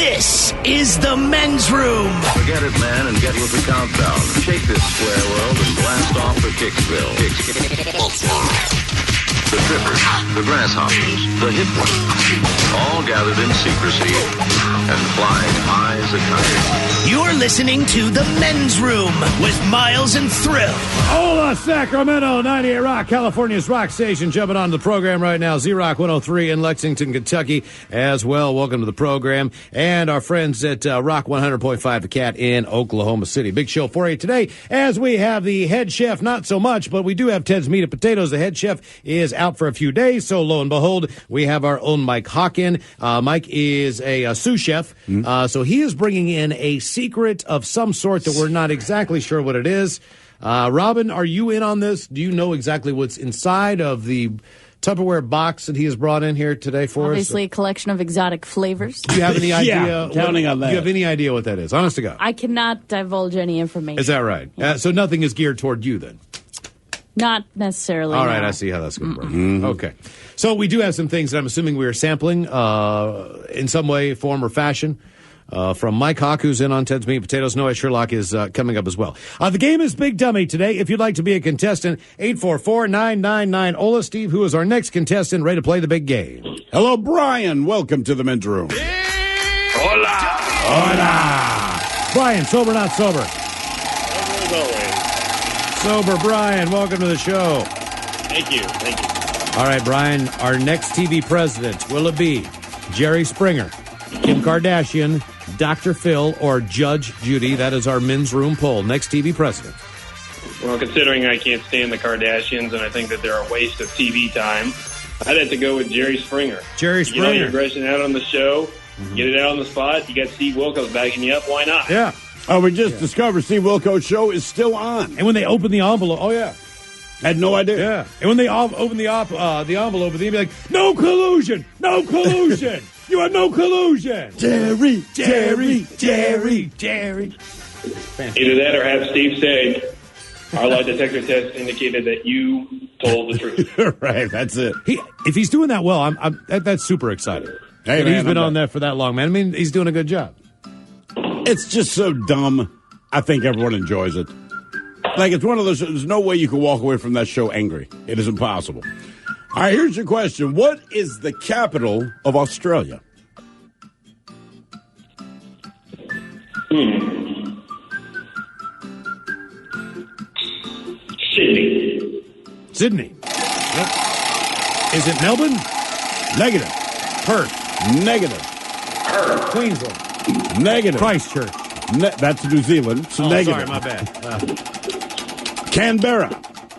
This is the men's room. Forget it, man, and get with the countdown. Shake this square world and blast off for Kicksville. The trippers, the grasshoppers, the hip ones, all gathered in secrecy and flying high as a kite. You're listening to the men's room with Miles and Thrill. Hola, Sacramento, 98 Rock, California's rock station. Jumping on the program right now, Z-Rock 103 in Lexington, Kentucky as well. Welcome to the program. And our friends at Rock 100.5 The Cat in Oklahoma City. Big show for you today as we have the head chef, not so much, but we do have Ted's Meat and Potatoes. The head chef is out for a few days, so lo and behold, we have our own Mike Hawken. Mike is a sous chef, so he is bringing in a secret of some sort that we're not exactly sure what it is. Robin, are you in on this? Do you know exactly what's inside of the Tupperware box that he has brought in here today for us? Obviously, a collection of exotic flavors. Do you have any idea? Yeah, counting on that. Do you have any idea what that is? Honest to God. I cannot divulge any information. Is that right? Yeah. So nothing is geared toward you then? Not necessarily. All right, no. I see how that's going to work. Okay. So we do have some things that I'm assuming we are sampling in some way, form, or fashion. From Mike Hawk, who's in on Ted's Meat and Potatoes. Noah Sherlock is coming up as well. The game is Big Dummy today. If you'd like to be a contestant, 844-999-OLA. Steve, who is our next contestant, ready to play the big game? Hello, Brian. Welcome to the men's room. Hola! Hola! Brian, sober, not sober? Sober, Brian. Welcome to the show. Thank you. All right, Brian, our next TV president, will it be Jerry Springer, Kim Kardashian, Dr. Phil, or Judge Judy? That is our men's room poll. Next TV president. Well, considering I can't stand the Kardashians and I think that they're a waste of TV time, I'd have to go with Jerry Springer. Jerry Get all your Springer. aggression out on the show, get it out on the spot. You got Steve Wilkos backing you up. Why not? Yeah. Oh, we just discovered Steve Wilco's show is still on. And when they open the envelope, oh, yeah. Had no idea. Yeah. And when they open the envelope, they'd be like, no collusion! No collusion! You have no collusion! Jerry! Either that or have Steve say, our lie detector test indicated that you told the truth. Right, that's it. If he's doing that well, that's super exciting. Hey, And man, he's been I'm on that for that long, man. I mean, he's doing a good job. It's just so dumb. I think everyone enjoys it. Like, it's one of those, there's no way you can walk away from that show angry. It is impossible. All right, here's your question. What is the capital of Australia? Sydney. Yep. Is it Melbourne? Negative. Perth? Negative. Queensland? Negative. Christchurch? That's New Zealand. So negative. Sorry, my bad. Canberra.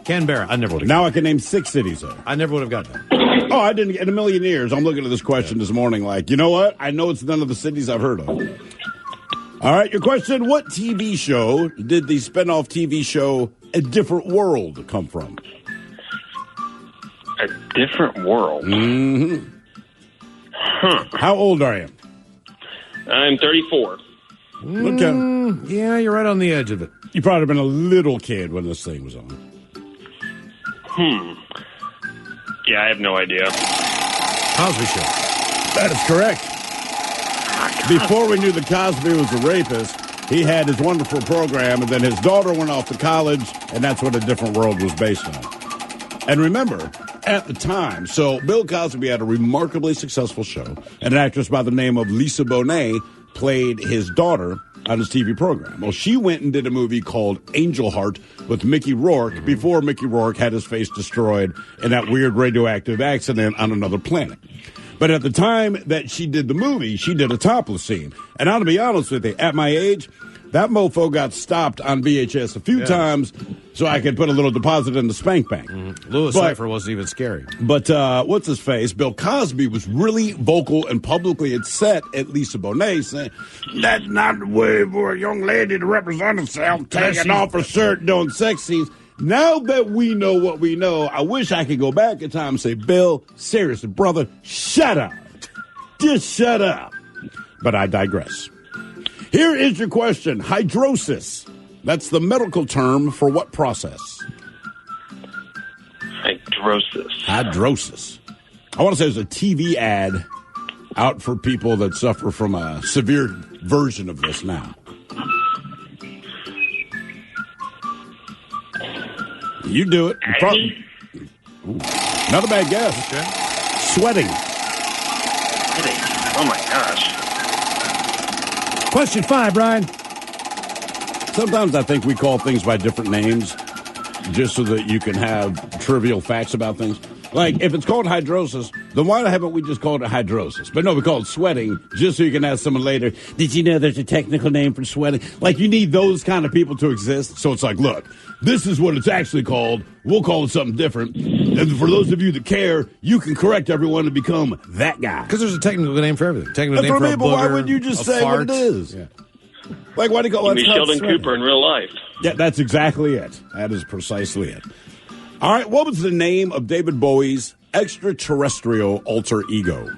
Canberra. I never would have. Now I can name 6 cities there. I never would have gotten that. Oh, I didn't. In a million years, I'm looking at this question this morning like, you know what? I know it's none of the cities I've heard of. All right, your question. What TV show did the spinoff TV show A Different World come from? A different world. Mm-hmm. How old are you? I'm 34. Okay. Yeah, you're right on the edge of it. You probably have been a little kid when this thing was on. Yeah, I have no idea. Cosby Show. That is correct. Before we knew that Cosby was a rapist, he had his wonderful program, and then his daughter went off to college, and that's what A Different World was based on. And remember, at the time, so Bill Cosby had a remarkably successful show, and an actress by the name of Lisa Bonet played his daughter on his TV program. Well, she went and did a movie called Angel Heart with Mickey Rourke before Mickey Rourke had his face destroyed in that weird radioactive accident on another planet. But at the time that she did the movie, she did a topless scene. And I'll be honest with you, at my age, that mofo got stopped on VHS a few times so I could put a little deposit in the spank bank. Louis Cypher wasn't even scary. But what's his face? Bill Cosby was really vocal and publicly upset at Lisa Bonet, saying, that's not the way for a young lady to represent herself, taking off her shirt, doing sex scenes. Now that we know what we know, I wish I could go back in time and say, Bill, seriously, brother, shut up. Just shut up. But I digress. Here is your question. Hydrosis. That's the medical term for what process? Hydrosis. Hydrosis. I want to say there's a TV ad out for people that suffer from a severe version of this now. You do it. Not a bad guess. Okay. Sweating. Oh, my gosh. Question 5, Brian. Sometimes I think we call things by different names just so that you can have trivial facts about things. Like, if it's called hydrosis, then why haven't we just called it hydrosis? But no, we call it sweating just so you can ask someone later, did you know there's a technical name for sweating? Like, you need those kind of people to exist. So it's like, look, this is what it's actually called. We'll call it something different. And for those of you that care, you can correct everyone to become that guy. Because there's a technical name for everything. Technical That's name what I for a mean, but why booger, would you just a say fart. what it is? Yeah. Like, why do you call it? Be Sheldon Cooper in real life. Yeah, that's exactly it. That is precisely it. All right, what was the name of David Bowie's extraterrestrial alter ego?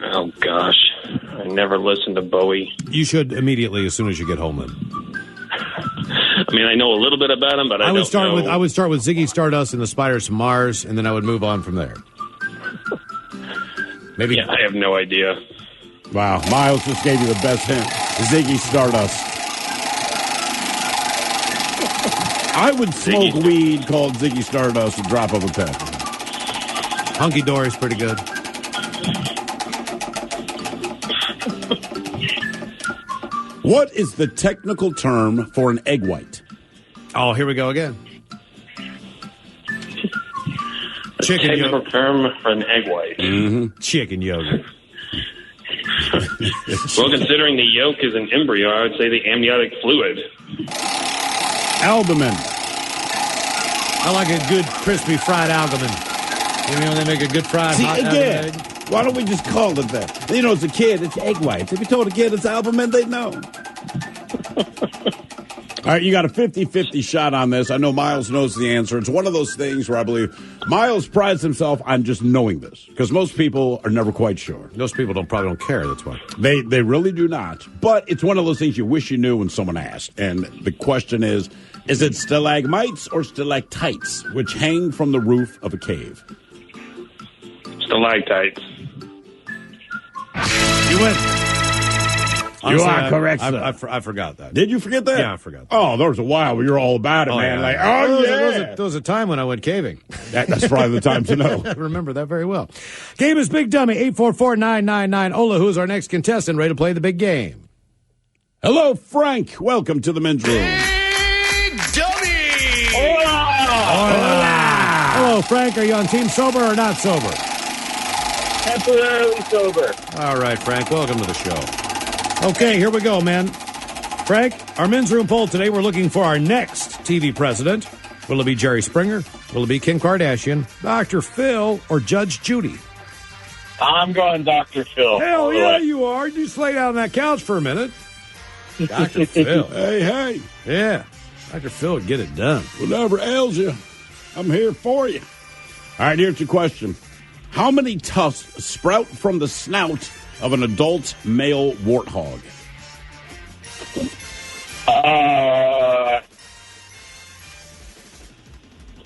Oh, gosh. I never listened to Bowie. You should immediately as soon as you get home then. I mean, I know a little bit about him, but I would don't know. I would start with Ziggy Stardust and the Spiders from Mars, and then I would move on from there. Maybe. Yeah, I have no idea. Wow, Miles just gave you the best hint. Ziggy Stardust. I would smoke weed called Ziggy Stardust and drop of a pen. Hunky Dory's pretty good. What is the technical term for an egg white? Oh, here we go again. Chicken Technical yogurt. term for an egg white. Chicken yogurt. Well, considering the yolk is an embryo, I would say the amniotic fluid. Albumin. I like a good crispy fried albumin. You know, they make a good fried See, hot again, albumin egg. why don't we just call it that? You know, as a kid, it's egg whites. If you told a kid it's albumin, they'd know. All right, you got a 50-50 shot on this. I know Miles knows the answer. It's one of those things where I believe Miles prides himself on just knowing this, because most people are never quite sure. Most people probably don't care, that's why. They really do not. But it's one of those things you wish you knew when someone asked. And the question is it stalagmites or stalactites, which hang from the roof of a cave? Stalactites. You win. You are correct, sir. I forgot that. Did you forget that? Yeah, I forgot that. Oh, there was a while where you were all about it, man. Yeah. Like, oh, yeah. There was a time when I went caving. That's probably the time to know. I remember that very well. Game is Big Dummy, 844-999. Ola, who's our next contestant, ready to play the big game? Hello, Frank. Welcome to the men's room. Big Dummy! Hello, Frank. Are you on team sober or not sober? Temporarily sober. All right, Frank. Welcome to the show. Okay, here we go, man. Frank, our men's room poll today, we're looking for our next TV president. Will it be Jerry Springer? Will it be Kim Kardashian, Dr. Phil, or Judge Judy? I'm going Dr. Phil. Hell yeah, you are. You just lay down on that couch for a minute. Dr. Phil. Hey. Yeah. Dr. Phil would get it done. Whatever ails you, I'm here for you. All right, here's your question. How many tufts sprout from the snout of an adult male warthog?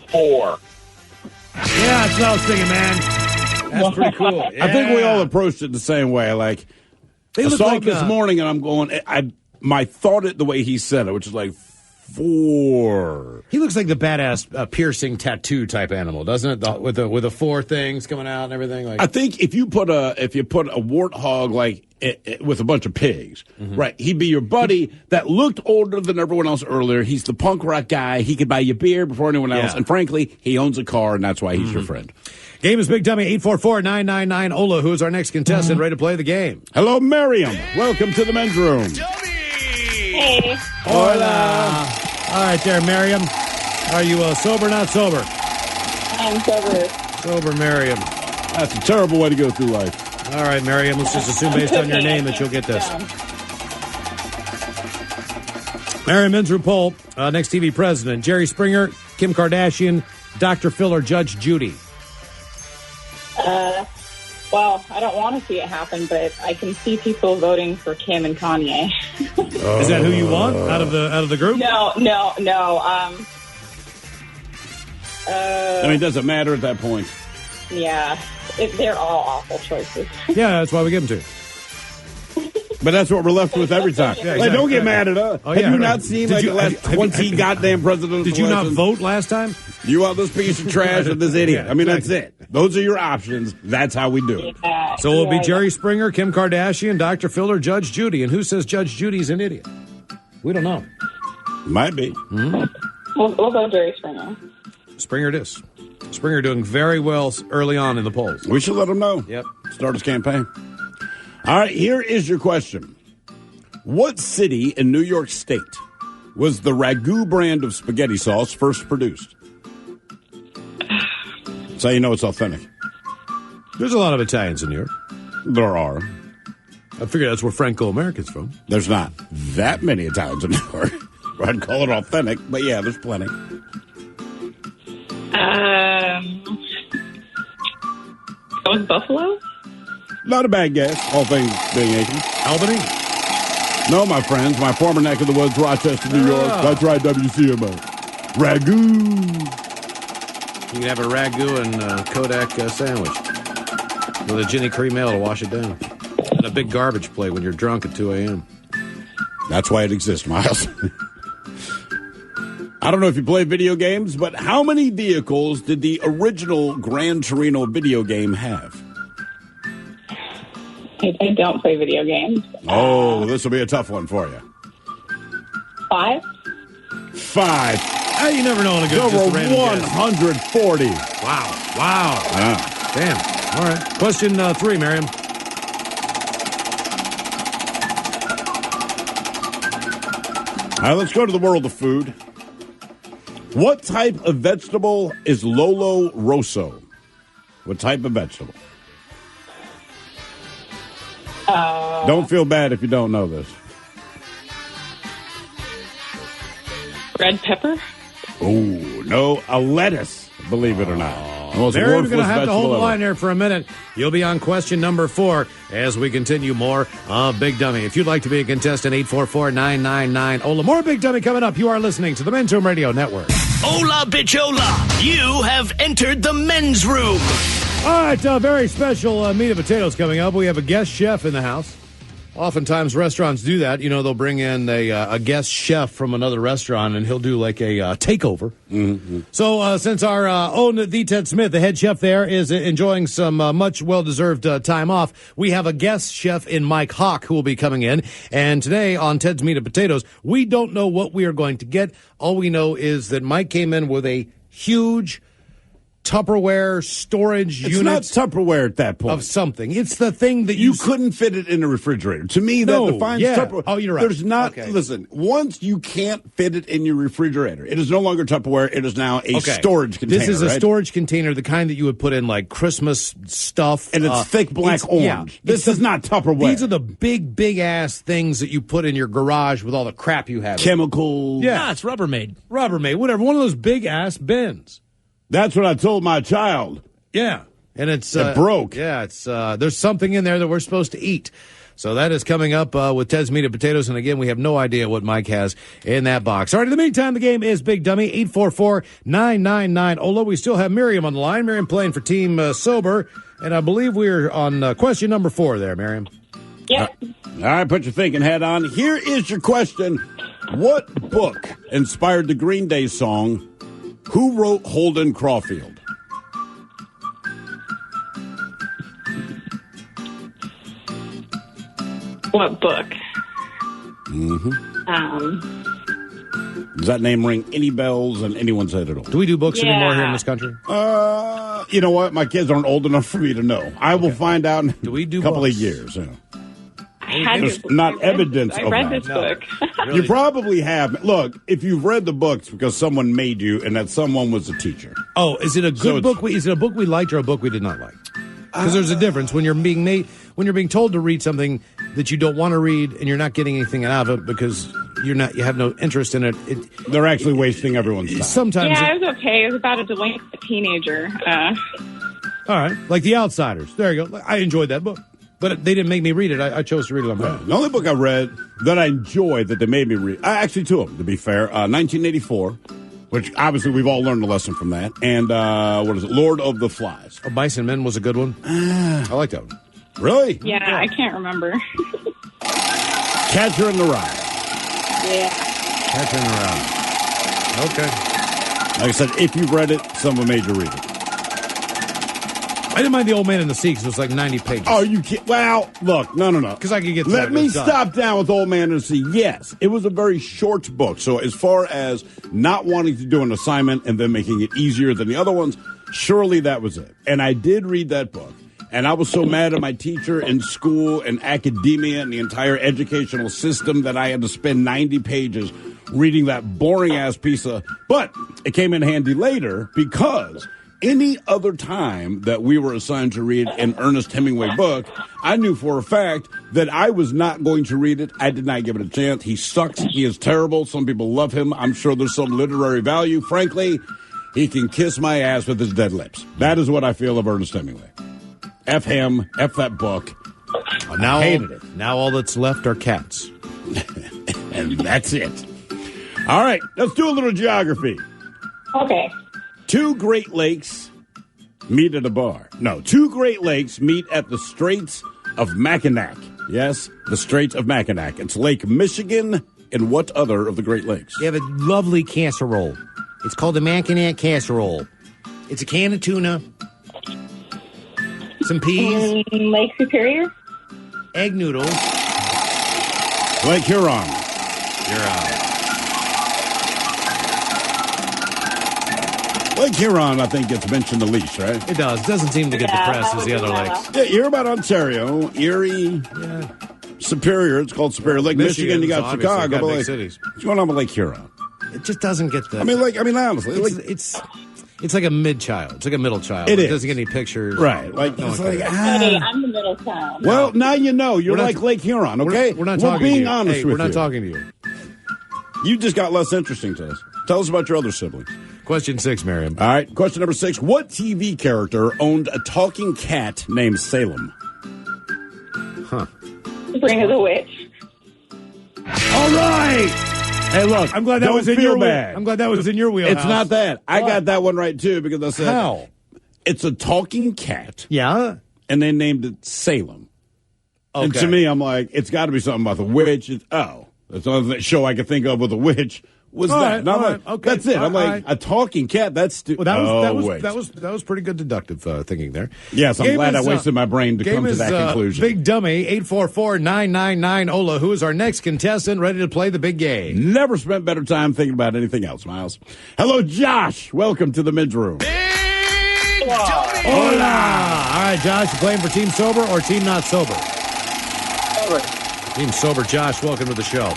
4. Yeah, that's what I was thinking, man. That's pretty cool. Yeah. I think we all approached it the same way. Like, They I look saw like, it this morning, and I'm going, my thought it the way he said it, which is like 4. He looks like the badass piercing tattoo type animal, doesn't it? With the 4 things coming out and everything. Like, I think if you put a warthog like with a bunch of pigs, right? He'd be your buddy that looked older than everyone else earlier. He's the punk rock guy. He could buy you beer before anyone else, Yeah. and frankly, he owns a car, and that's why he's your friend. Game is Big Dummy, 844-999. Ola, who's our next contestant, ready to play the game? Hello, Miriam. Welcome to the men's room. Dummy! Hey, Hola. All right, there, Miriam. Are you sober or not sober? I'm sober. Sober, Miriam. That's a terrible way to go through life. All right, Miriam, let's just assume based on your name that you'll get this. Miriam, men's room poll. Next TV president, Jerry Springer, Kim Kardashian, Dr. Phil, or Judge Judy? Well, I don't want to see it happen, but I can see people voting for Kim and Kanye. Is that who you want out of the group? No. I mean, it doesn't matter at that point. Yeah, they're all awful choices. Yeah, that's why we give them to you. But that's what we're left with every time. Yeah, Like, don't get exactly. mad at us. Oh, Have yeah, you right. not seen Did like you- the last have you- 20 goddamn presidential Did you not elections? vote last time? You want this piece of trash or this idiot? Yeah, I mean, exactly. that's it. Those are your options. That's how we do it. So it'll be Yeah. Jerry Springer, Kim Kardashian, Dr. Phil, or Judge Judy. And who says Judge Judy's an idiot? We don't know. Might be. We'll go Jerry Springer. Springer it is. Springer doing very well early on in the polls. We should let them know. Yep. Start his campaign. All right, here is your question. What city in New York State was the Ragu brand of spaghetti sauce first produced? That's how you know it's authentic. There's a lot of Italians in New York. There are. I figure that's where Franco America's from. There's not that many Italians in New York. I'd call it authentic, but yeah, there's plenty. That was Buffalo? Not a bad guess, all things being equal. Albany? No, my friends, my former neck of the woods, Rochester, New York. That's right, WCMO. Ragu. You can have a ragu and Kodak sandwich with a Ginny cream ale to wash it down. And a big garbage plate when you're drunk at 2 a.m. That's why it exists, Miles. I don't know if you play video games, but how many vehicles did the original Gran Torino video game have? I don't play video games. Oh, this will be a tough one for you. 5? 5. You never know on a good Over just a random guess. 140. Wow. Yeah. Damn. All right. Question 3, Miriam. All right, let's go to the world of food. What type of vegetable is Lolo Rosso? What type of vegetable? Don't feel bad if you don't know this. Red pepper? Oh, no, a lettuce, believe it or not. The most Miriam's worthless going to have to hold vegetable the ever. line there for a minute. You'll be on question number 4 as we continue more of Big Dummy. If you'd like to be a contestant, 844-999-OLA. More Big Dummy coming up. You are listening to the Men's Room Radio Network. Hola, bichola. You have entered the men's room. All right, very special meat and potatoes coming up. We have a guest chef in the house. Oftentimes restaurants do that. You know, they'll bring in a guest chef from another restaurant, and he'll do like a takeover. Mm-hmm. So since our own the Ted Smith, the head chef there, is enjoying some much well-deserved time off, we have a guest chef in Mike Hawk who will be coming in. And today on Ted's Meat and Potatoes, we don't know what we are going to get. All we know is that Mike came in with a huge Tupperware storage It's unit not Tupperware at that point. of something. It's the thing that You couldn't fit it in a refrigerator. To me, No, that defines yeah. Tupperware. Oh, you're right. There's not, Okay. listen, once you can't fit it in your refrigerator, it is no longer Tupperware. It is now a storage container. This is a right? storage container, the kind that you would put in like Christmas stuff. And it's thick black orange. Yeah, This is not Tupperware. These are the big ass things that you put in your garage with all the crap you have. chemicals. Yeah. Ah, it's Rubbermaid. Rubbermaid, whatever. One of those big ass bins. That's what I told my child. Yeah. And it's It broke. Yeah, it's there's something in there that we're supposed to eat. So that is coming up with Ted's Meat and Potatoes. And again, we have no idea what Mike has in that box. All right, in the meantime, the game is Big Dummy, 844-999-OLA. We still have Miriam on the line. Miriam playing for Team Sober. And I believe we're on question number 4 there, Miriam. Yep. All right, put your thinking hat on. Here is your question. What book inspired the Green Day song, Who Wrote Holden Caulfield? What book? Does that name ring any bells in anyone's head at all? Do we do books anymore here in Yeah. this country? You know what? My kids aren't old enough for me to know. I will find out in Do we do a couple books? of years. Yeah. I had There's to- not I read evidence this, of I read that. this No. book. You probably have. Look, if you've read the books because someone made you and that someone was a teacher. Oh, is it a So good it's- book? Is it a book we liked or a book we did not like? Because there's a difference when you're being told to read something that you don't want to read and you're not getting anything out of it because you have no interest in it. They're actually wasting everyone's time. Sometimes, Yeah, it was okay. It was about a delinquent teenager. all right, like The Outsiders. There you go. I enjoyed that book, but they didn't make me read it. I chose to read it on my own. The only book I read that I enjoyed that they made me read, actually two of them, to be fair, 1984, which obviously we've all learned a lesson from that. And what is it? Lord of the Flies. Oh, Bison Men was a good one. I like that one. Really? Yeah, I can't remember. Catcher in the Rye. Yeah. Catcher in the Rye. Okay. Like I said, if you've read it, someone made you read it. I didn't mind The Old Man and the Sea because it was like 90 pages. Oh, you can't. Well, look, no. Because I could get to Let that, me it's done. stop down with Old Man and the Sea. Yes, it was a very short book. So as far as not wanting to do an assignment and then making it easier than the other ones, surely that was it. And I did read that book. And I was so mad at my teacher in school and academia and the entire educational system that I had to spend 90 pages reading that boring-ass piece of... But it came in handy later because any other time that we were assigned to read an Ernest Hemingway book, I knew for a fact that I was not going to read it. I did not give it a chance. He sucks. He is terrible. Some people love him. I'm sure there's some literary value. Frankly, he can kiss my ass with his dead lips. That is what I feel of Ernest Hemingway. F him, F that book. Now, hated it. Now all that's left are cats. And that's it. All right, let's do a little geography. Okay. Two Great Lakes meet at a bar. No, two Great Lakes meet at the Straits of Mackinac. Yes, the Straits of Mackinac. It's Lake Michigan and what other of the Great Lakes? You have a lovely casserole. It's called the Mackinac casserole. It's a can of tuna, some peas, Lake Superior? egg noodles. Lake Huron. Lake Huron, I think, gets mentioned the least, right? It does. It doesn't seem to get the Yeah, press that as the would other be lakes. Yeah, you hear about Ontario, Erie, Superior. It's called Superior. Lake Michigan, you got obviously Chicago. got but big like, cities. what's going on with Lake Huron? It just doesn't get the... Honestly. It's like a mid-child. It's like a middle child. It It is. doesn't get any pictures. Right. Like, No it's one like, cares. Hey, I'm the middle town. Well, now you know. You're We're not- like Lake Huron, okay? We're not talking being to you. honest Hey, with we're not you. talking to you. You just got less interesting to us. Tell us about your other siblings. Question 6, Miriam. All right. Question number 6. What TV character owned a talking cat named Salem? Bring of the Witch. All right. Hey, look. I'm glad that don't was in feel your bad. I'm glad that was in your wheelhouse. It's not that. I got that one right, too, because I said... How? It's a talking cat, Yeah. and they named it Salem. Okay. And to me, I'm like, it's got to be something about the witch. That's the only show I could think of with a witch was All that. right, And I'm all like, right, okay, that's it. I'm all like, right. a talking cat, that's... Well, that was pretty good deductive thinking there. Yes, I'm Game glad I is, wasted my brain to game come to is, that conclusion. Big Dummy, 844-999-OLA. Who is our next contestant ready to play the big game? Never spent better time thinking about anything else, Miles. Hello, Josh. Welcome to the mid-room. Hola! All right, Josh, you playing for Team Sober or Team Not Sober? Sober. Team Sober, Josh, welcome to the show.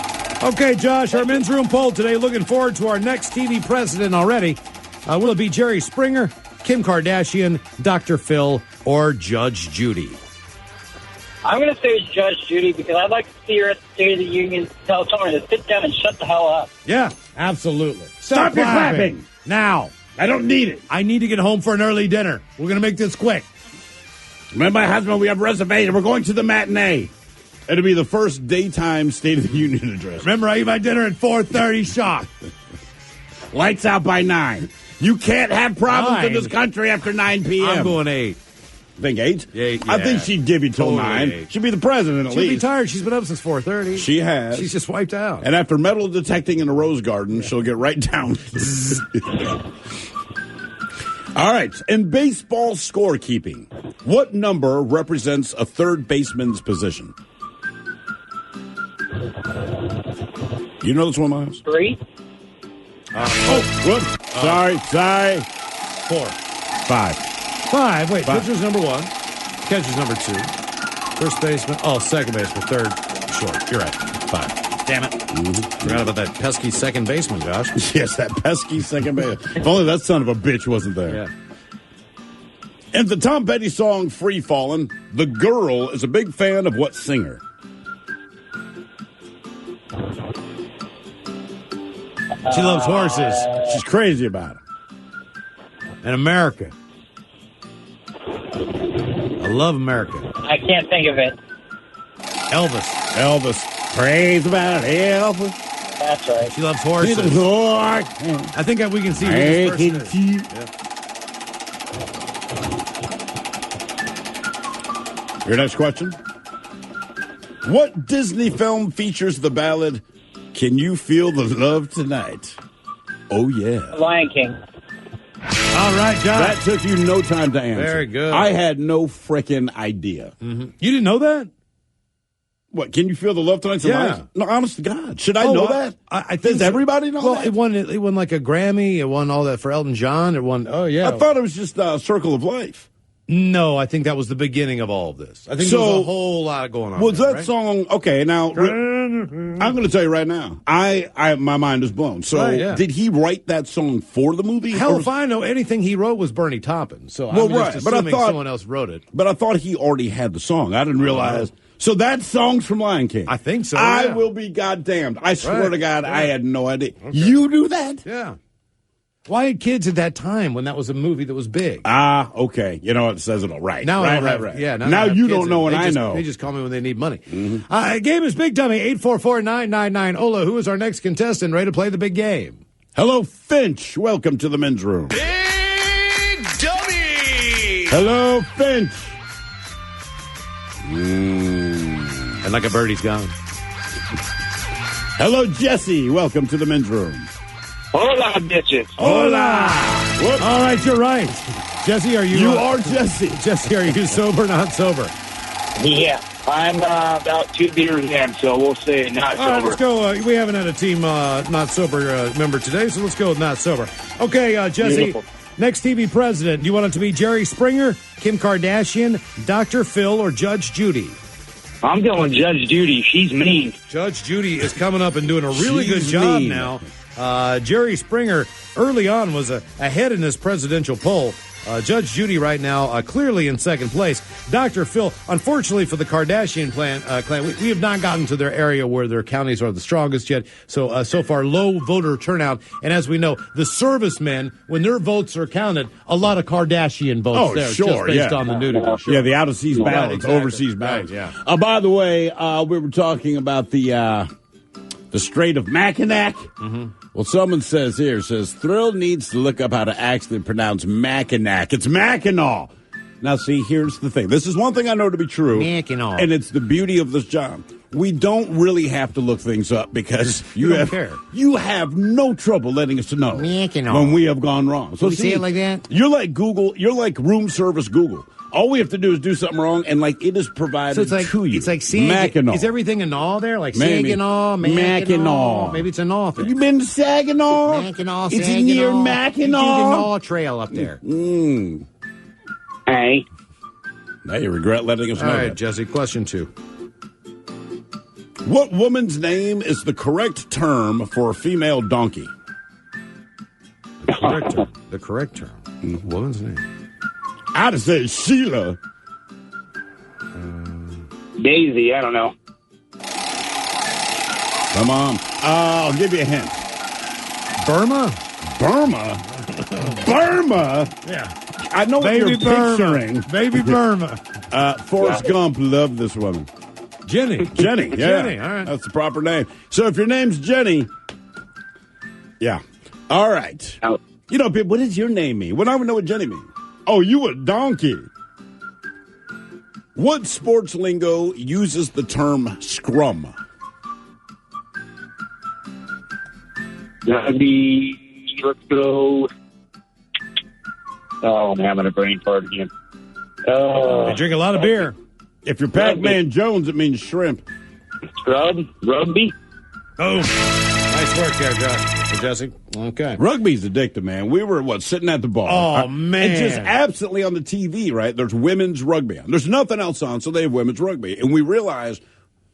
Okay, Josh, our men's room poll today. Looking forward to our next TV president already. Will it be Jerry Springer, Kim Kardashian, Dr. Phil, or Judge Judy? I'm going to say it's Judge Judy because I'd like to see her at the State of the Union tell someone to sit down and shut the hell up. Yeah, absolutely. Stop your clapping. Now. I don't need it. I need to get home for an early dinner. We're going to make this quick. Remember, my husband, we have reservations. We're going to the matinee. It'll be the first daytime State of the Union address. Remember, I eat my dinner at 4:30 sharp. Lights out by 9. You can't have problems 9? in this country after 9 p.m. I'm going 8. Think 8? Yeah, I think she'd give you till Totally 9. 8. She'd be the president at She'll be least. tired. She's been up since 4:30. She has. She's just wiped out. And after metal detecting in a rose garden, she'll get right down. All right. In baseball scorekeeping, what number represents a third baseman's position? You know this one, Miles? 3? Whoops. Sorry. 4. 5. 5. Wait, Five. pitcher's number 1. Catcher's number 2. First baseman. Oh, second baseman. Third. Short. You're right. 5. Damn it. Forgot about that pesky second baseman, Josh. Yes, that pesky second base. If only that son of a bitch wasn't there. Yeah. In the Tom Petty song Free Fallin', the girl is a big fan of what singer? She loves horses She's crazy about it. and America. I love America. I can't think of it. Elvis. Elvis. Praise about Elvis. That's right. She loves horses. I think we can see who this person is. Yep. Your next question. What Disney film features the ballad, Can You Feel the Love Tonight? Oh, yeah. Lion King. All right, John. That took you no time to answer. Very good. I had no freaking idea. Mm-hmm. You didn't know that? What, Can You Feel the Love Tonight? Yeah. No, honest to God. Should I know that? I Does everybody know that? Well, it won like a Grammy. It won all that for Elton John. It won, oh, yeah. I thought it was just Circle of Life. No, I think that was the beginning of all of this. I think there was a whole lot going on. Was there, that right? song, okay, now, I'm going to tell you right now, my mind is blown. So, did he write that song for the movie? Hell, if I know anything he wrote was Bernie Taupin. So I'm just assuming someone else wrote it. But I thought he already had the song. I didn't realize. So that song's from Lion King. I think so. I yeah. will be goddamned. I swear to God, I had no idea. Okay. You knew that? Yeah. Why had kids at that time when that was a movie that was big? Okay. You know what? It says it all right. Now right. Yeah. Now you don't know and I know. They just call me when they need money. Mm-hmm. Game is Big Dummy, 844-999. Ola, who is our next contestant ready to play the big game? Hello, Finch. Welcome to the men's room. Big Dummy! Hello, Finch. And like a birdie's gone. Hello, Jesse. Welcome to the men's room. Hola, bitches. Hola. Whoop. All right, you're right. Jesse, are you... You are Jesse. Jesse, are you sober or not sober? Yeah, I'm about 2 beers in, so we'll say not All right, sober. let's go. We haven't had a team not sober member today, so let's go with not sober. Okay, Jesse, Beautiful. next TV president. Do you want it to be Jerry Springer, Kim Kardashian, Dr. Phil, or Judge Judy? I'm going Judge Judy. She's mean. Judge Judy is coming up and doing a really good She's job mean. now. Jerry Springer early on was ahead in this presidential poll. Judge Judy right now clearly in second place. Dr. Phil, unfortunately for the Kardashian clan, we have not gotten to their area where their counties are the strongest yet. So far, low voter turnout. And as we know, the servicemen, when their votes are counted, a lot of Kardashian votes there. Sure, just based yeah. on the nudity. Sure. Yeah, the out-of-seas ballots, exactly. overseas ballots. Right, yeah. By the way, we were talking about the Strait of Mackinac. Mm-hmm. Well, someone says Thrill needs to look up how to actually pronounce Mackinac. It's Mackinac. Now, see, here's the thing. This is one thing I know to be true. Mackinac. And it's the beauty of this job. We don't really have to look things up because you have no trouble letting us know Mackinac. when we have gone wrong. So we say it like that? You're like Google. You're like room service Google. All we have to do is do something wrong, and it is provided to you. It's like Mackinac. Is everything a gnaw there? Like Maybe. Saginaw, Mackinac. Maybe it's a gnaw thing. You been to Saginaw? Mackinac, It's Saginaw. near Mackinac. Saginaw Trail up there. Hey. Now you regret letting us know. All right, that. Jesse, question 2. What woman's name is the correct term for a female donkey? The correct term. Woman's name. I'd say Sheila. Daisy, I don't know. Come on. I'll give you a hint. Burma? Burma? Yeah. I know what you're picturing. Baby Burma. Forrest Gump loved this woman. Jenny. Jenny, yeah. Jenny, all right. That's the proper name. So if your name's Jenny, yeah. All right. Oh. You know, people, what does your name mean? Well, I don't know what Jenny means. Oh, you a donkey. What sports lingo uses the term scrum? That'd be, let's go. Oh, I'm having a brain fart again. They drink a lot of beer. If you're Pac-Man Jones, it means shrimp. Rugby? Oh, nice work there, Jesse. Okay. Rugby's addictive, man. We were, sitting at the bar. Oh, man. And just absently on the TV, right? There's women's rugby on. There's nothing else on, so they have women's rugby. And we realized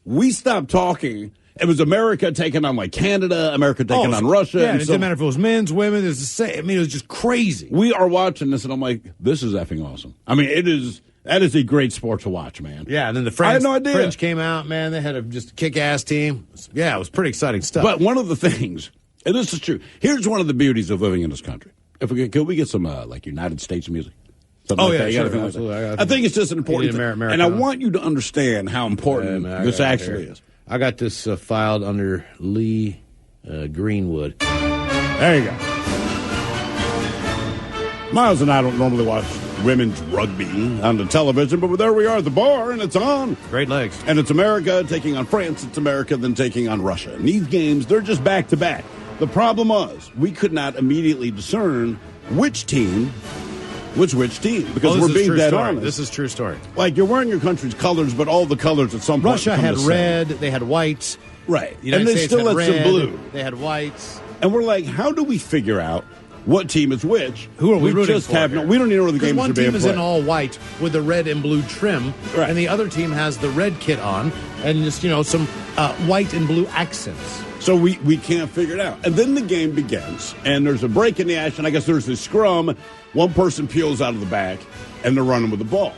we stopped talking. It was America taking on, Canada, America taking on Russia. Yeah, and it didn't matter if it was men's, women. It's the same. I mean, it was just crazy. We are watching this, and I'm like, this is effing awesome. I mean, that is a great sport to watch, man. Yeah, and then the French, I had no idea. French came out, man. They had just a kick-ass team. Yeah, it was pretty exciting stuff. But one of the things, and this is true, here's one of the beauties of living in this country. Could we get some, United States music? Something yeah, that. sure, Like absolutely. I think it's just an important thing. Americana. And I want you to understand how important this actually is. I got this filed under Lee Greenwood. There you go. Miles and I don't normally watch women's rugby on the television, but there we are at the bar, and it's on. Great legs. And it's America taking on France. It's America then taking on Russia. And these games, they're just back-to-back. The problem was we could not immediately discern which team was which team because we're being dead honest. This is true story. Like, you're wearing your country's colors, but all the colors at some point Russia had red, they had white. Right. United and they States still had had some red, blue. They had whites. And we're like, how do we figure out what team is which? Who are we rooting just for have here? we don't even know where the games one are being team is played. in all white with the red and blue trim, Right. and the other team has the red kit on and just, some white and blue accents. So we can't figure it out. And then the game begins, and there's a break in the action. I guess there's a scrum. One person peels out of the back, and they're running with the ball.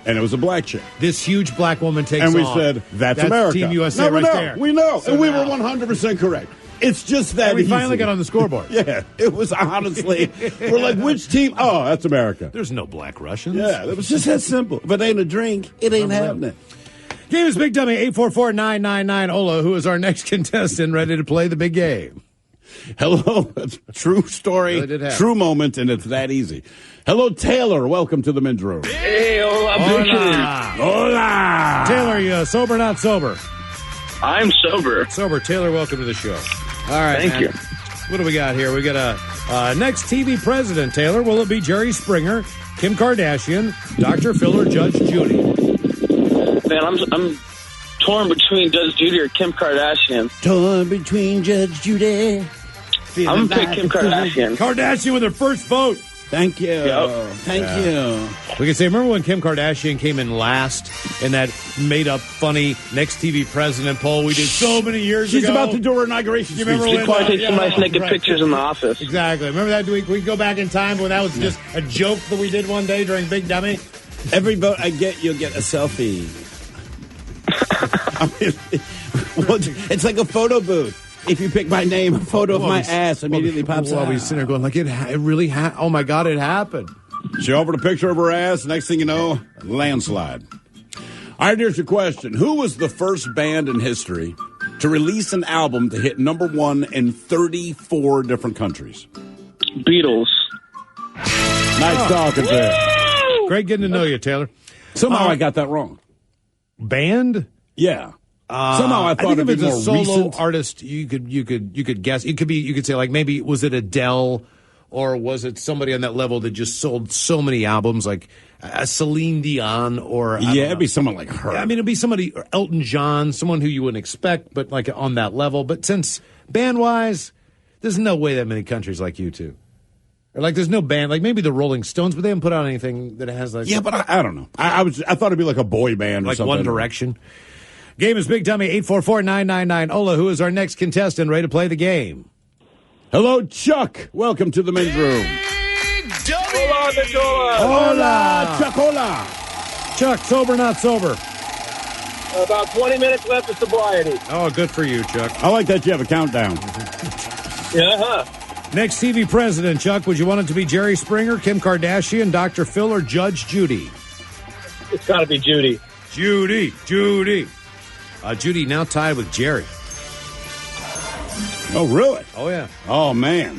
And it was a black chick. This huge black woman takes And we on. said, that's America. Team USA no, right know. there. We know. So and we now- were 100% correct. It's just that And we easy. finally got on the scoreboard. Yeah, it was honestly, we're like, which team? Oh, that's America. There's no black Russians. Yeah, it was just that simple. If it ain't a drink, it ain't happening. Game is Big Dummy, 844-999-OLA, who is our next contestant ready to play the big game. Hello. That's a true story, Really did happen. true moment, and it's that easy. Hello, Taylor. Welcome to the men's room. Hey, hola, Hola. Hola. Taylor, you sober or not sober? I'm sober. Sober. Taylor, welcome to the show. All right, Thank man. you. What do we got here? We got a next TV president, Taylor. Will it be Jerry Springer, Kim Kardashian, Dr. Phil, or Judge Judy? Man, I'm torn between Judge Judy or Kim Kardashian. Torn between Judge Judy. I'm gonna pick Kim Kardashian. Kardashian with her first vote. Thank you. Yep. Thank you. We can say, remember when Kim Kardashian came in last in that made-up, funny next TV president poll we did so many years She's ago? about to do her inauguration You speech. remember She probably takes some nice naked right. pictures in the office. Exactly. Remember that? We go back in time when that was just a joke that we did one day during Big Dummy? Every vote I get, you'll get a selfie. I mean, it's like a photo booth. If you pick my name, a photo of my ass immediately pops While out. we sitting there going, like, it really oh my God, it happened. She offered a picture of her ass. Next thing you know, landslide. All right, here's your question. Who was the first band in history to release an album to hit number one in 34 different countries? Beatles. Nice talking to you. Great getting to know you, Taylor. Somehow I got that wrong. Band? Yeah. Somehow I thought think it'd if be it's more a solo recent. artist, you could guess. It could be. You could say, like, maybe was it Adele, or was it somebody on that level that just sold so many albums, like Celine Dion, or I don't Yeah, know. it'd be someone like her. I mean, it'd be somebody, or Elton John, someone who you wouldn't expect, but like on that level. But since band wise, there's no way that many countries like you two. Or like, there's no band, like maybe the Rolling Stones, but they haven't put out anything that has like. Yeah, but I don't know. I thought it'd be like a boy band or like something. One Direction. Game is Big Dummy, 844-999-OLA. Who is our next contestant ready to play the game? Hello, Chuck. Welcome to the men's room. Hola, Nicola. Hola, Chuck. Hola. Chuck, sober, not sober? About 20 minutes left of sobriety. Oh, good for you, Chuck. I like that you have a countdown. Yeah. Next TV president, Chuck, would you want it to be Jerry Springer, Kim Kardashian, Dr. Phil, or Judge Judy? It's got to be Judy. Judy. Judy now tied with Jerry. Oh, really? Oh, yeah. Oh, man.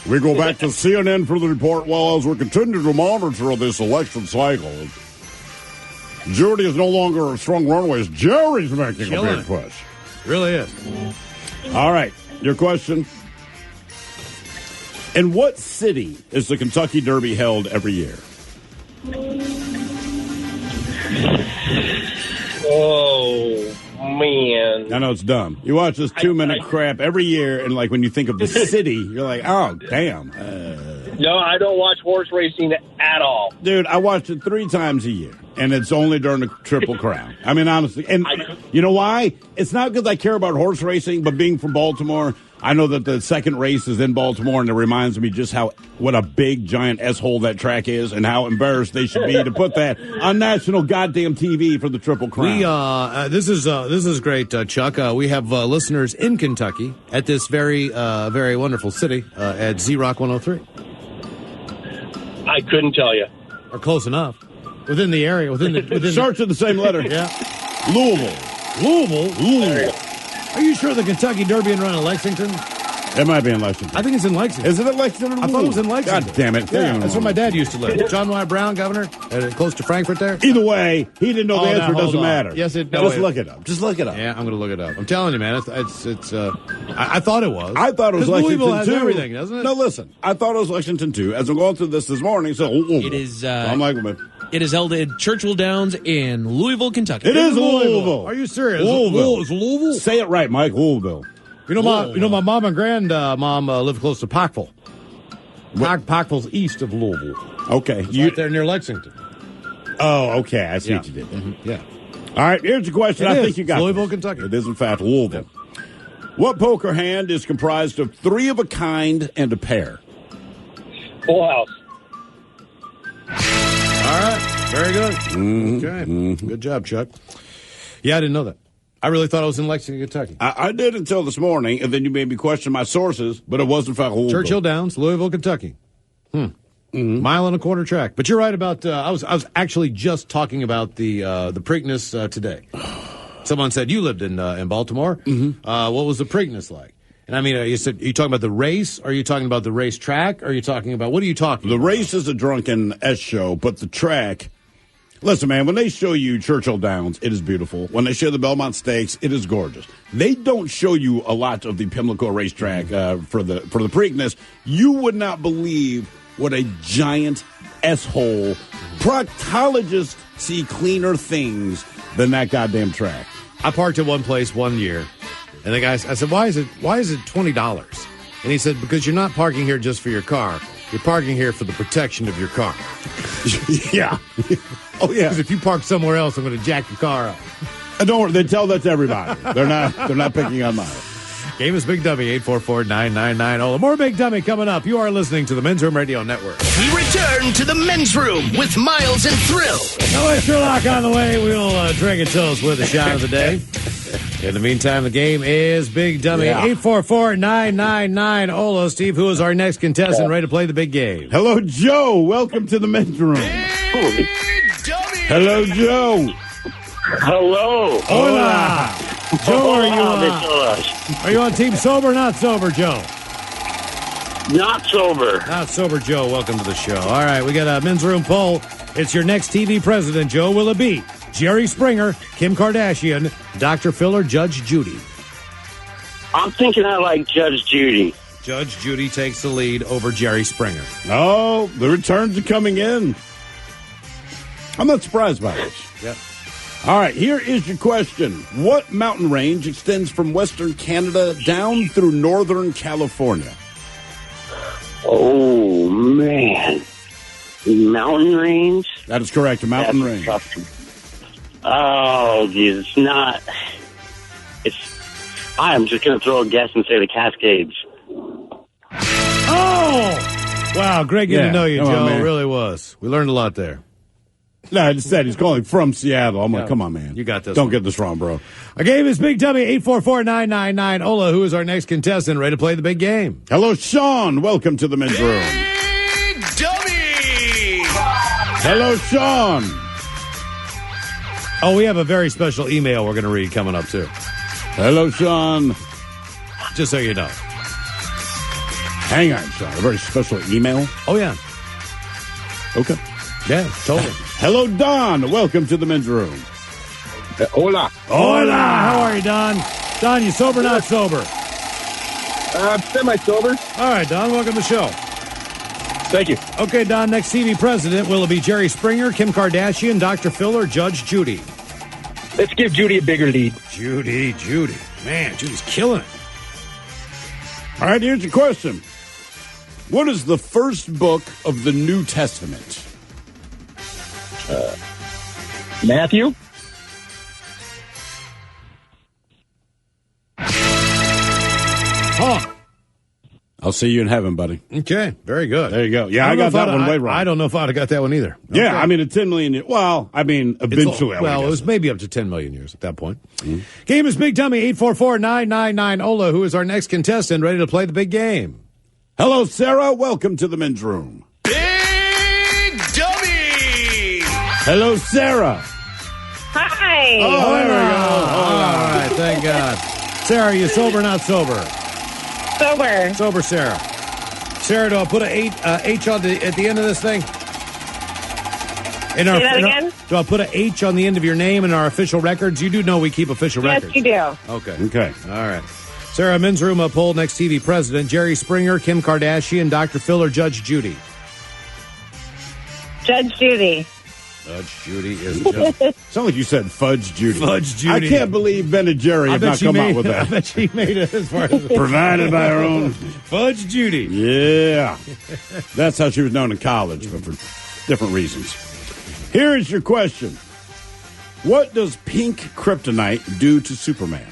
We go back to CNN for the report. Well, as we continue to monitor this election cycle, Judy is no longer a strong runaway. As Jerry's making Killing a big it. push. Really is. All right, your question. In what city is the Kentucky Derby held every year? Oh, man. I know it's dumb. You watch this 2-minute crap every year, and like when you think of the city, you're like, oh, damn. No, I don't watch horse racing at all. Dude, I watched it 3 times a year, and it's only during the Triple Crown. I mean, honestly. And you know why? It's not because I care about horse racing, but being from Baltimore, I know that the second race is in Baltimore, and it reminds me just what a big, giant S-hole that track is and how embarrassed they should be to put that on national goddamn TV for the Triple Crown. This is great, Chuck. We have listeners in Kentucky at this very wonderful city at Z-Rock 103. I couldn't tell you. Or close enough. Within the area. It starts with the same letter. Yeah. Louisville. Louisville? Are you sure the Kentucky Derby and run in Lexington? It might be in Lexington. I think it's in Lexington. Is it in Lexington? I thought it was in Lexington. God damn it. Yeah, that's where my dad used to live. John Y. Brown, governor, close to Frankfurt there. Either way, he didn't know the answer. It doesn't matter. Yes, it does. Just look it up. Just look it up. Yeah, I'm going to look it up. I'm telling you, man. It's I thought it was. I thought it was 'Cause Lexington, Louisville has too. everything, doesn't it? No, listen. I thought it was Lexington, too. As I'm going through this morning, so it is. So I'm like, it is held at Churchill Downs in Louisville, Kentucky. It is Louisville. Are you serious? Louisville. It's Louisville? Say it right, Mike. Louisville. You know, my mom and grandmom lived close to Parkville. Parkville's east of Louisville. Okay. It's right there near Lexington. Oh, okay. I see what you did there. Mm-hmm. Yeah. All right, here's the question. I think you got Louisville, this. Kentucky. It is, in fact, Louisville. Yep. What poker hand is comprised of 3 of a kind and a pair? Full house. All right. Very good. Okay. Good job, Chuck. Yeah, I didn't know that. I really thought it was in Lexington, Kentucky. I did until this morning, and then you made me question my sources, but it was, in fact, Louisville. Churchill Downs, Louisville, Kentucky. Mile and a quarter track. But you're right about. I was actually just talking about the Preakness today. Someone said you lived in Baltimore. What was the Preakness like? And I mean, are you talking about the race? Or are you talking about the racetrack? Or are you talking about what are you talking? The about? race is a drunken S show, but the track. Listen, man, when they show you Churchill Downs, it is beautiful. When they show the Belmont Stakes, it is gorgeous. They don't show you a lot of the Pimlico racetrack for the Preakness. You would not believe what a giant S-hole. Proctologists see cleaner things than that goddamn track. I parked at one place one year, and the guy, I said, "Why is it $20?" And he said, "Because you're not parking here just for your car. You're parking here for the protection of your car." Yeah. Oh yeah. Because if you park somewhere else, I'm going to jack your car up. Don't worry, they tell that to everybody. They're not picking on mine. Game is Big Dummy, 844-999-OLA. More Big Dummy coming up. You are listening to the Men's Room Radio Network. We return to the men's room with Miles and Thrill. No Sherlock on the way. We'll drink it till it's with a shot of the day. In the meantime, the game is Big Dummy, 844-999-OLA. Steve, who is our next contestant ready to play the big game? Hello, Joe. Welcome to the men's room. Big Dummy. Hello, Joe. Hello. Hola. Joe, are you on Team Sober or not sober, Joe? Not sober. Not sober, Joe. Welcome to the show. All right, we got a men's room poll. It's your next TV president, Joe. Will it be Jerry Springer, Kim Kardashian, Dr. Phil, or Judge Judy? I'm thinking I like Judge Judy. Judge Judy takes the lead over Jerry Springer. Oh, the returns are coming in. I'm not surprised by this. Yep. All right, here is your question. What mountain range extends from western Canada down through northern California? Oh, man. Mountain range? That is correct, a mountain range. Oh, geez, it's not. I'm just going to throw a guess and say the Cascades. Oh! Wow, great getting to know you, Joe. It really was. We learned a lot there. No, I just said he's calling from Seattle. I'm like, come on, man. You got this. Don't get this wrong, bro. Our game is Big Dummy, 844-999-OLA. Who is our next contestant ready to play the big game? Hello, Sean. Welcome to the men's room. Big Dummy. Hello, Sean. Oh, we have a very special email we're going to read coming up, too. Hello, Sean. Just so you know. Hang on, Sean. A very special email? Oh, yeah. Okay. Yeah, totally. Hello, Don. Welcome to the men's room. Hola. Hola. How are you, Don? Don, you sober or not sober? Semi-sober. All right, Don, welcome to the show. Thank you. Okay, Don, next TV president, will it be Jerry Springer, Kim Kardashian, Dr. Phil, or Judge Judy? Let's give Judy a bigger lead. Judy. Man, Judy's killing it. All right, here's your question. What is the first book of the New Testament? Matthew? Huh. I'll see you in heaven, buddy. Okay, very good. There you go. Yeah, I got that one way wrong. I don't know if I'd have got that one either. Okay. Yeah, I mean, at 10 million years. Well, I mean, eventually. It was maybe up to 10 million years at that point. Game is Big Dummy, 844-999-OLA. Who is our next contestant ready to play the big game? Hello, Sarah. Welcome to the men's room. Big Dummy. Hello, Sarah. Hi. Oh, there we go. All right, thank God. Sarah, are you sober or not sober? Sober. Sober, Sarah. Sarah, do I put a H on at the end of this thing? Say that again? Do I put a H on the end of your name in our official records? You do know we keep official records. Yes, you do. Okay. All right. Sarah, men's room poll, next TV president, Jerry Springer, Kim Kardashian, Dr. Phil, or Judge Judy? Judge Judy. Judge Judy is just... Sound like you said Fudge Judy. Fudge Judy. I can't believe Ben and Jerry have not come out with I that. bet she made it as far as... Provided by her own. Fudge Judy. Yeah. That's how she was known in college, but for different reasons. Here is your question. What does pink kryptonite do to Superman?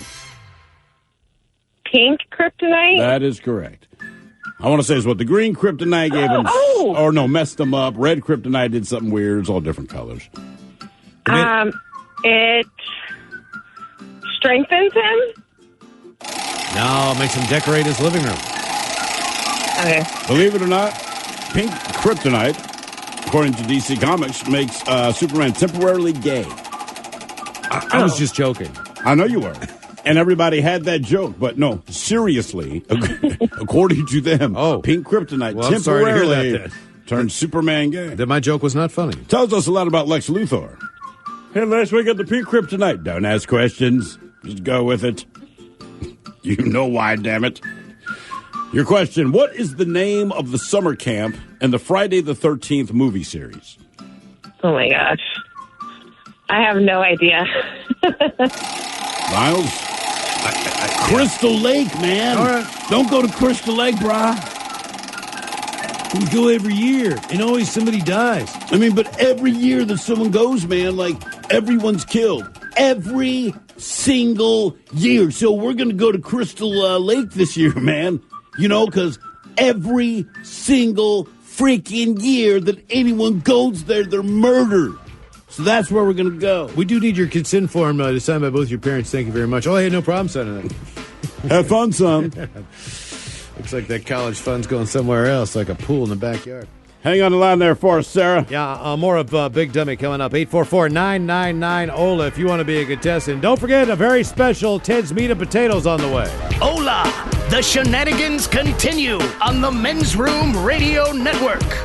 Pink kryptonite? That is correct. I want to say is what the green kryptonite gave him, or no, messed him up. Red kryptonite did something weird. It's all different colors. It strengthens him? No, it makes him decorate his living room. Okay. Believe it or not, pink kryptonite, according to DC Comics, makes Superman temporarily gay. I was just joking. I know you were. And everybody had that joke, but no, seriously, according to them, pink kryptonite temporarily turned Superman gay. Then my joke was not funny. Tells us a lot about Lex Luthor. Hey, last week got the pink kryptonite. Don't ask questions. Just go with it. You know why, damn it. Your question, what is the name of the summer camp in the Friday the 13th movie series? Oh, my gosh. I have no idea. Miles? Crystal Lake, man. All right. Don't go to Crystal Lake, brah. We go every year, and always somebody dies. I mean, but every year that someone goes, man, like, everyone's killed. Every single year. So we're going to go to Crystal Lake this year, man. You know, because every single freaking year that anyone goes there, they're murdered. So that's where we're going to go. We do need your consent form to sign by both your parents. Thank you very much. Oh, hey, no problem signing that. Have fun, son. Looks like that college fund's going somewhere else, like a pool in the backyard. Hang on the line there for us, Sarah. Yeah, more of Big Dummy coming up. 844-999-OLA if you want to be a contestant. Don't forget, a very special Ted's Meat and Potatoes on the way. Hola! The shenanigans continue on the Men's Room Radio Network.